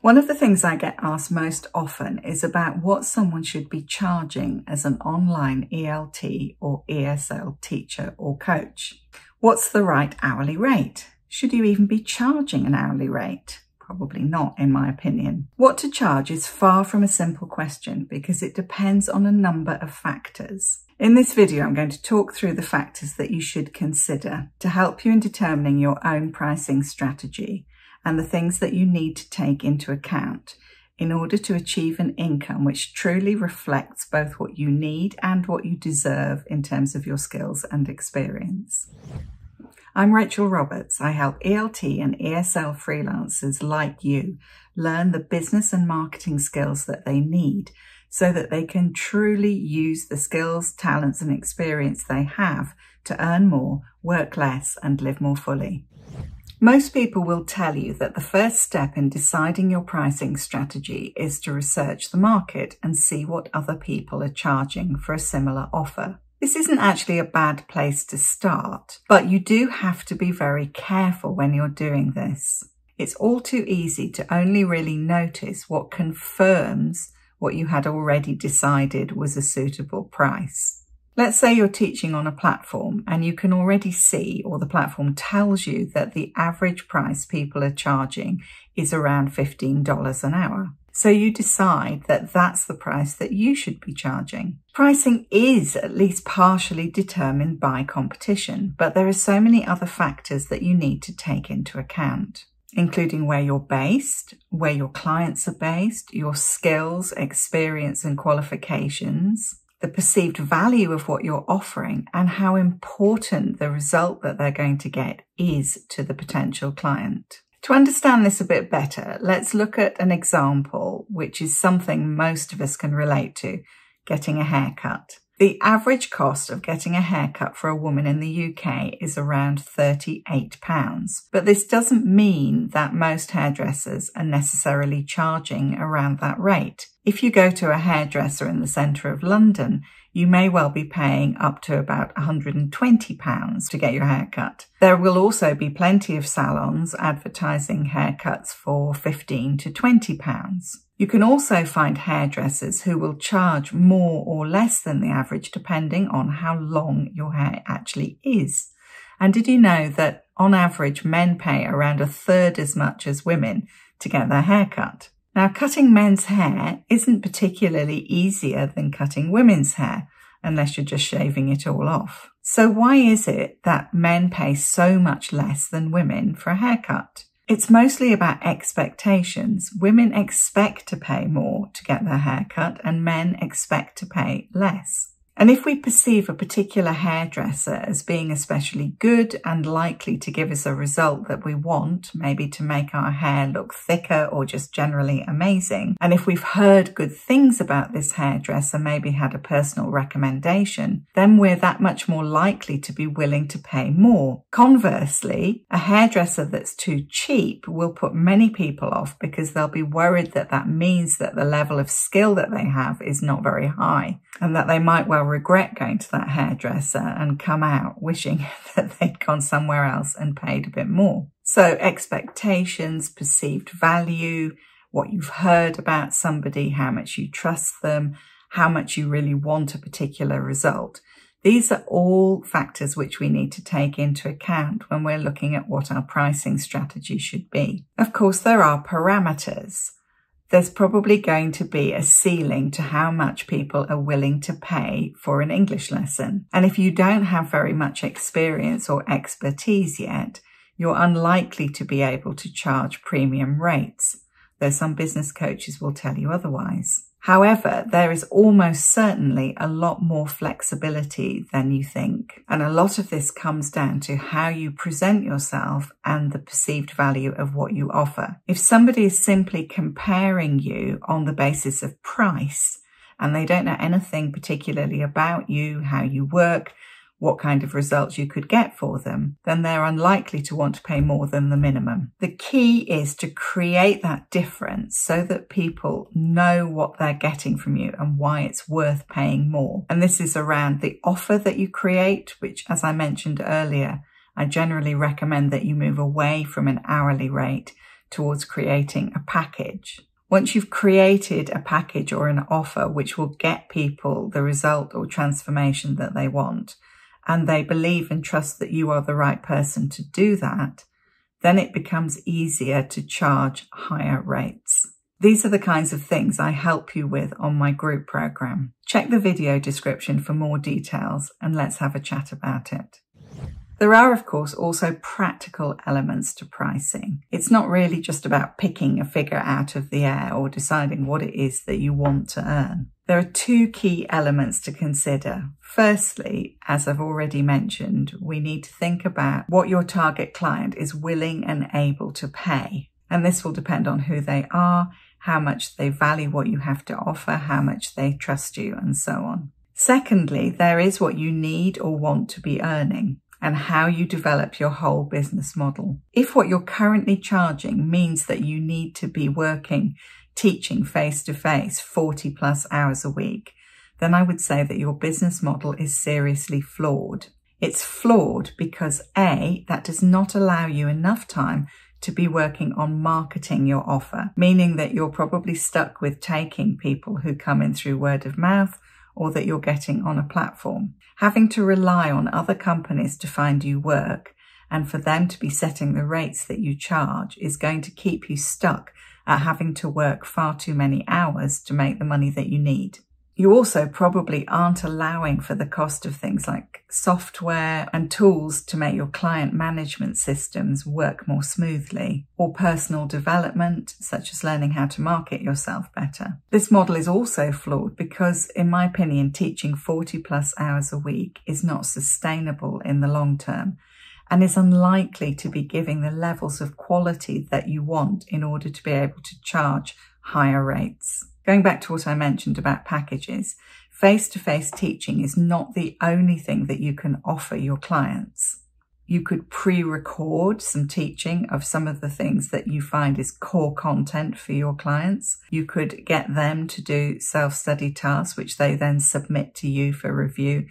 One of the things I get asked most often is about what someone should be charging as an online ELT or ESL teacher or coach. What's the right hourly rate? Should you even be charging an hourly rate? Probably not, in my opinion. What to charge is far from a simple question because it depends on a number of factors. In this video, I'm going to talk through the factors that you should consider to help you in determining your own pricing strategy and the things that you need to take into account in order to achieve an income which truly reflects both what you need and what you deserve in terms of your skills and experience. I'm Rachel Roberts. I help ELT and ESL freelancers like you learn the business and marketing skills that they need so that they can truly use the skills, talents and experience they have to earn more, work less and live more fully. Most people will tell you that the first step in deciding your pricing strategy is to research the market and see what other people are charging for a similar offer. This isn't actually a bad place to start, but you do have to be very careful when you're doing this. It's all too easy to only really notice what confirms what you had already decided was a suitable price. Let's say you're teaching on a platform and you can already see, or the platform tells you, that the average price people are charging is around $15 an hour. So you decide that that's the price that you should be charging. Pricing is at least partially determined by competition, but there are so many other factors that you need to take into account, including where you're based, where your clients are based, your skills, experience and qualifications, the perceived value of what you're offering, and how important the result that they're going to get is to the potential client. To understand this a bit better, let's look at an example, which is something most of us can relate to: getting a haircut. The average cost of getting a haircut for a woman in the UK is around £38, but this doesn't mean that most hairdressers are necessarily charging around that rate. If you go to a hairdresser in the centre of London, you may well be paying up to about £120 to get your hair cut. There will also be plenty of salons advertising haircuts for £15 to £20. You can also find hairdressers who will charge more or less than the average depending on how long your hair actually is. And did you know that on average men pay around a third as much as women to get their hair cut? Now, cutting men's hair isn't particularly easier than cutting women's hair, unless you're just shaving it all off. So why is it that men pay so much less than women for a haircut? It's mostly about expectations. Women expect to pay more to get their hair cut, and men expect to pay less. And if we perceive a particular hairdresser as being especially good and likely to give us a result that we want, maybe to make our hair look thicker or just generally amazing, and if we've heard good things about this hairdresser, maybe had a personal recommendation, then we're that much more likely to be willing to pay more. Conversely, a hairdresser that's too cheap will put many people off because they'll be worried that that means that the level of skill that they have is not very high, and that they might well regret going to that hairdresser and come out wishing that they'd gone somewhere else and paid a bit more. So expectations, perceived value, what you've heard about somebody, how much you trust them, how much you really want a particular result. These are all factors which we need to take into account when we're looking at what our pricing strategy should be. Of course, there are parameters. There's probably going to be a ceiling to how much people are willing to pay for an English lesson. And if you don't have very much experience or expertise yet, you're unlikely to be able to charge premium rates, though some business coaches will tell you otherwise. However, there is almost certainly a lot more flexibility than you think. And a lot of this comes down to how you present yourself and the perceived value of what you offer. If somebody is simply comparing you on the basis of price and they don't know anything particularly about you, how you work, what kind of results you could get for them, then they're unlikely to want to pay more than the minimum. The key is to create that difference so that people know what they're getting from you and why it's worth paying more. And this is around the offer that you create, which, as I mentioned earlier, I generally recommend that you move away from an hourly rate towards creating a package. Once you've created a package or an offer which will get people the result or transformation that they want, and they believe and trust that you are the right person to do that, then it becomes easier to charge higher rates. These are the kinds of things I help you with on my group program. Check the video description for more details and let's have a chat about it. There are, of course, also practical elements to pricing. It's not really just about picking a figure out of the air or deciding what it is that you want to earn. There are two key elements to consider. Firstly, as I've already mentioned, we need to think about what your target client is willing and able to pay. And this will depend on who they are, how much they value what you have to offer, how much they trust you, and so on. Secondly, there is what you need or want to be earning, and how you develop your whole business model. If what you're currently charging means that you need to be teaching face-to-face 40 plus hours a week, then I would say that your business model is seriously flawed. It's flawed because A, that does not allow you enough time to be working on marketing your offer, meaning that you're probably stuck with taking people who come in through word of mouth or that you're getting on a platform. Having to rely on other companies to find you work and for them to be setting the rates that you charge is going to keep you stuck at having to work far too many hours to make the money that you need. You also probably aren't allowing for the cost of things like software and tools to make your client management systems work more smoothly, or personal development, such as learning how to market yourself better. This model is also flawed because, in my opinion, teaching 40 plus hours a week is not sustainable in the long term and is unlikely to be giving the levels of quality that you want in order to be able to charge higher rates. Going back to what I mentioned about packages, face-to-face teaching is not the only thing that you can offer your clients. You could pre-record some teaching of some of the things that you find is core content for your clients. You could get them to do self-study tasks, which they then submit to you for review.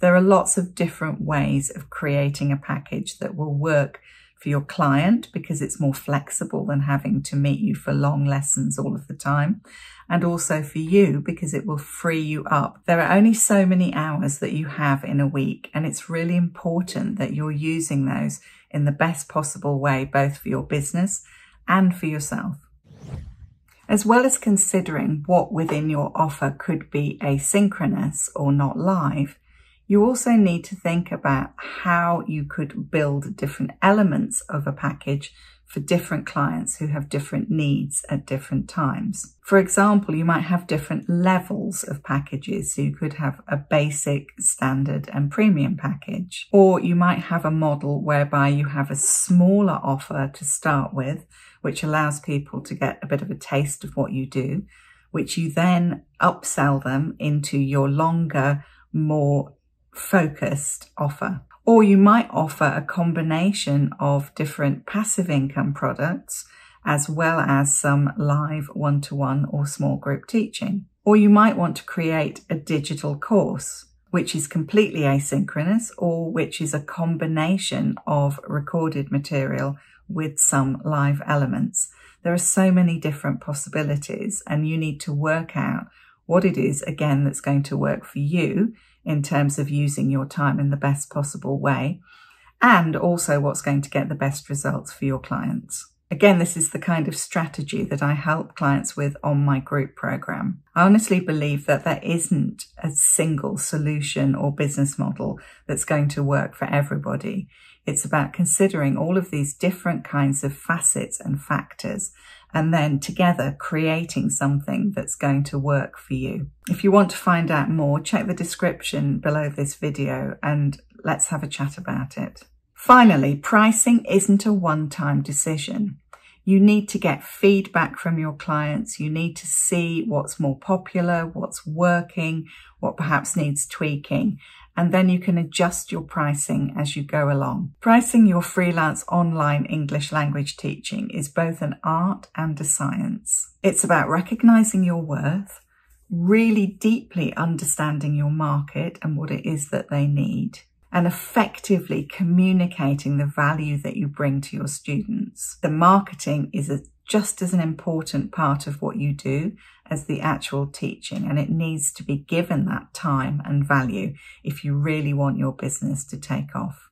There are lots of different ways of creating a package that will work for your client because it's more flexible than having to meet you for long lessons all of the time. And also for you because it will free you up. There are only so many hours that you have in a week, and it's really important that you're using those in the best possible way, both for your business and for yourself. As well as considering what within your offer could be asynchronous or not live, you also need to think about how you could build different elements of a package for different clients who have different needs at different times. For example, you might have different levels of packages. So you could have a basic, standard and premium package. Or you might have a model whereby you have a smaller offer to start with, which allows people to get a bit of a taste of what you do, which you then upsell them into your longer, more focused offer. Or you might offer a combination of different passive income products as well as some live one-to-one or small group teaching. Or you might want to create a digital course, which is completely asynchronous or which is a combination of recorded material with some live elements. There are so many different possibilities and you need to work out what it is, again, that's going to work for you in terms of using your time in the best possible way, and also what's going to get the best results for your clients. Again, this is the kind of strategy that I help clients with on my group program. I honestly believe that there isn't a single solution or business model that's going to work for everybody. It's about considering all of these different kinds of facets and factors and then together creating something that's going to work for you. If you want to find out more, check the description below this video and let's have a chat about it. Finally, pricing isn't a one-time decision. You need to get feedback from your clients. You need to see what's more popular, what's working, what perhaps needs tweaking, and then you can adjust your pricing as you go along. Pricing your freelance online English language teaching is both an art and a science. It's about recognizing your worth, really deeply understanding your market and what it is that they need, and effectively communicating the value that you bring to your students. The marketing is just as an important part of what you do as the actual teaching, and it needs to be given that time and value if you really want your business to take off.